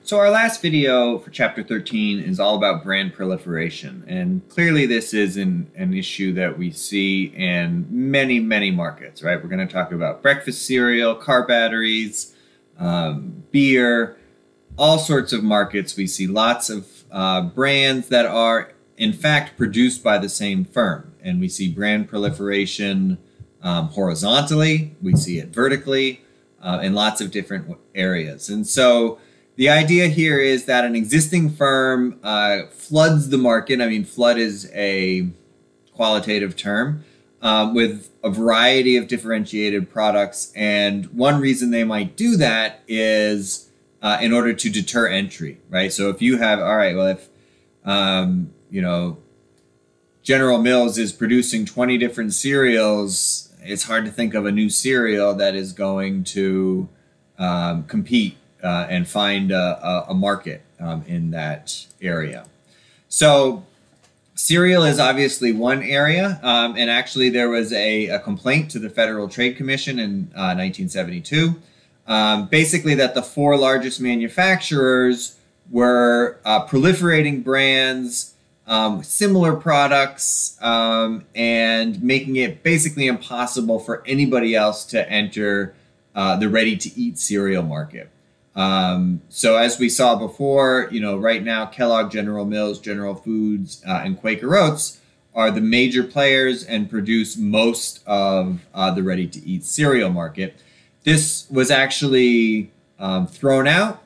So our last video for chapter 13 is all about brand proliferation, and clearly this is an issue that we see in many markets, right? We're going to talk about breakfast cereal, car batteries, beer, all sorts of markets. We see lots of brands that are in fact produced by the same firm, and we see brand proliferation horizontally, we see it vertically, in lots of different areas. And so the idea here is that an existing firm floods the market. I mean, flood is a qualitative term with a variety of differentiated products. And one reason they might do that is in order to deter entry, right? So if you have, all right, well, if, you know, General Mills is producing 20 different cereals, it's hard to think of a new cereal that is going to compete and find a market in that area. So cereal is obviously one area, and actually there was a complaint to the Federal Trade Commission in 1972, basically that the four largest manufacturers were proliferating brands, similar products, and making it basically impossible for anybody else to enter the ready-to-eat cereal market. So as we saw before, you know, right now, Kellogg, General Mills, General Foods, and Quaker Oats are the major players and produce most of the ready-to-eat cereal market. This was actually thrown out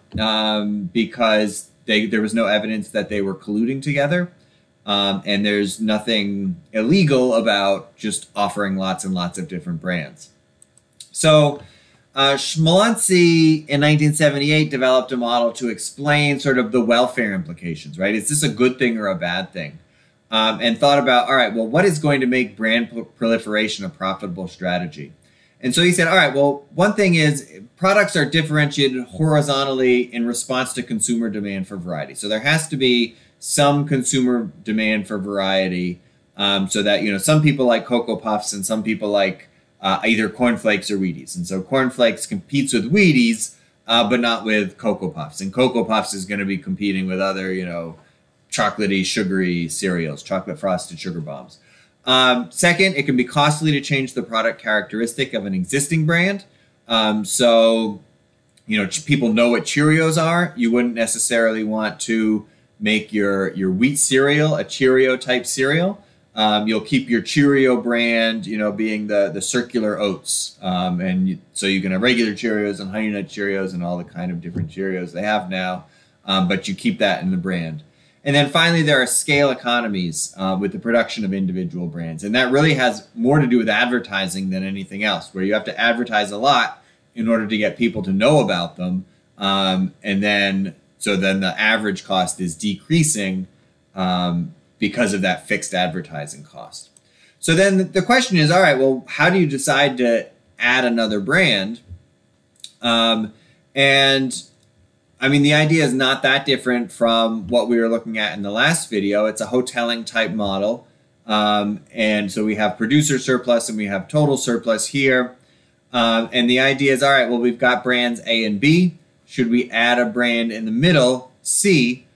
because there was no evidence that they were colluding together. And there's nothing illegal about just offering lots and lots of different brands. So Ch13-Brand in 1978 developed a model to explain sort of the welfare implications, right? Is this a good thing or a bad thing? And thought about, all right, well, what is going to make brand proliferation a profitable strategy? And so he said, all right, well, one thing is products are differentiated horizontally in response to consumer demand for variety. So there has to be some consumer demand for variety so that, you know, some people like Cocoa Puffs and some people like either Corn Flakes or Wheaties. And so Corn Flakes competes with Wheaties, but not with Cocoa Puffs. And Cocoa Puffs is going to be competing with other, you know, chocolatey, sugary cereals, chocolate frosted sugar bombs. Second, it can be costly to change the product characteristic of an existing brand. So, you know, people know what Cheerios are. You wouldn't necessarily want to make your wheat cereal a Cheerio type cereal. You'll keep your Cheerio brand, you know, being the circular oats. So you can have regular Cheerios and Honey Nut Cheerios and all the kind of different Cheerios they have now, but you keep that in the brand. And then finally, there are scale economies with the production of individual brands. And that really has more to do with advertising than anything else, where you have to advertise a lot in order to get people to know about them. So then the average cost is decreasing because of that fixed advertising cost. So then the question is, all right, well, how do you decide to add another brand? And I mean, the idea is not that different from what we were looking at in the last video. It's a hoteling type model. And so we have producer surplus and we have total surplus here. And the idea is, all right, well, we've got brands A and B. Should we add a brand in the middle, C,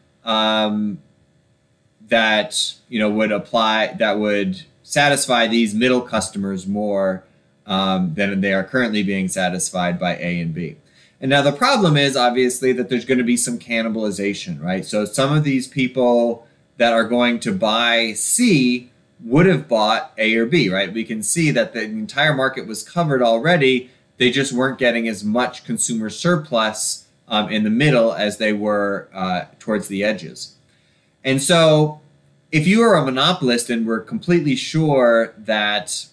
that, you know, would satisfy these middle customers more than they are currently being satisfied by A and B. And now the problem is obviously that there's going to be some cannibalization, right? So some of these people that are going to buy C would have bought A or B, right? We can see that the entire market was covered already. They just weren't getting as much consumer surplus in the middle as they were towards the edges. And so if you are a monopolist and were completely sure that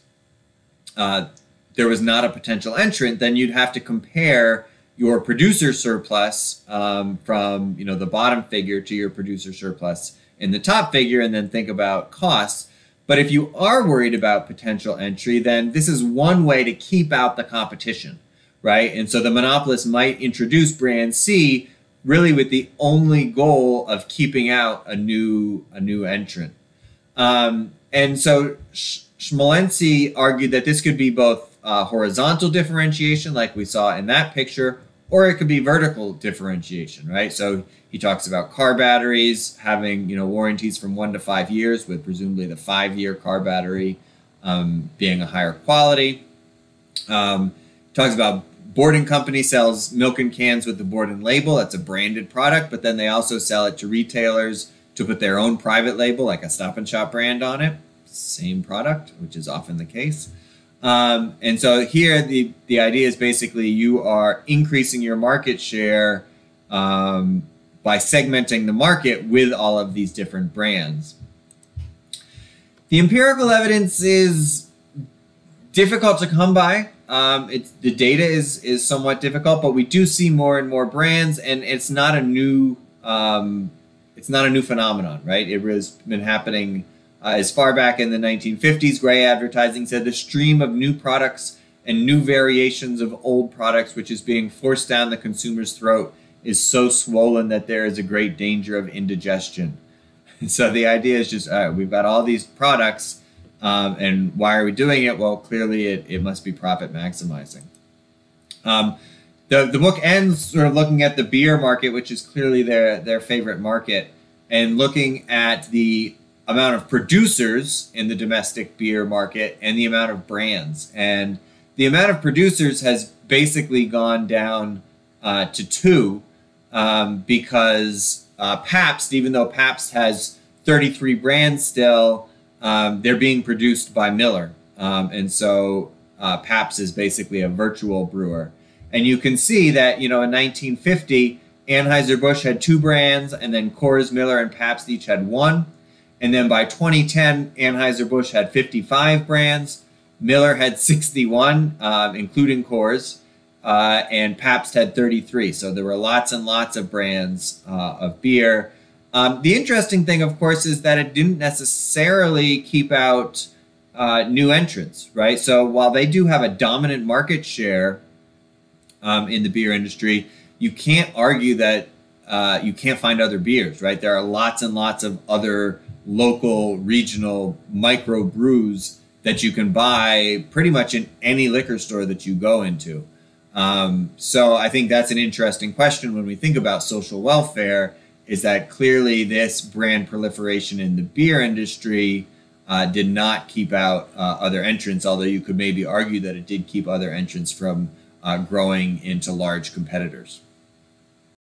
there was not a potential entrant, then you'd have to compare your producer surplus from, you know, the bottom figure to your producer surplus in the top figure, and then think about costs. But if you are worried about potential entry, then this is one way to keep out the competition, right? And so the monopolist might introduce brand C really with the only goal of keeping out a new entrant. And so Ch13-Brand argued that this could be both horizontal differentiation, like we saw in that picture, or it could be vertical differentiation, right? So he talks about car batteries having, warranties from 1 to 5 years, with presumably the 5-year car battery being a higher quality. Talks about Borden Company sells milk in cans with the Borden label. That's a branded product, but then they also sell it to retailers to put their own private label, like a Stop and Shop brand on it. Same product, which is often the case. And so here the idea is basically you are increasing your market share by segmenting the market with all of these different brands. The empirical evidence is difficult to come by. The data is somewhat difficult, but we do see more and more brands, and it's not a new phenomenon, right? It has been happening as far back in the 1950s. Gray advertising said the stream of new products and new variations of old products, which is being forced down the consumer's throat, is so swollen that there is a great danger of indigestion. And so the idea is just, we've got all these products, and why are we doing it? Well, clearly it must be profit maximizing. The book ends sort of looking at the beer market, which is clearly their favorite market, and looking at the amount of producers in the domestic beer market and the amount of brands. And the amount of producers has basically gone down to 2 because Pabst, even though Pabst has 33 brands still, they're being produced by Miller. And so Pabst is basically a virtual brewer. And you can see that, in 1950, Anheuser-Busch had 2 brands, and then Coors, Miller, and Pabst each had 1. And then by 2010, Anheuser-Busch had 55 brands. Miller had 61, including Coors, and Pabst had 33. So there were lots and lots of brands of beer. The interesting thing, of course, is that it didn't necessarily keep out new entrants, right? So while they do have a dominant market share in the beer industry, you can't argue that you can't find other beers, right? There are lots and lots of other local, regional micro brews that you can buy pretty much in any liquor store that you go into. So I think that's an interesting question when we think about social welfare, is that clearly this brand proliferation in the beer industry did not keep out other entrants, although you could maybe argue that it did keep other entrants from growing into large competitors.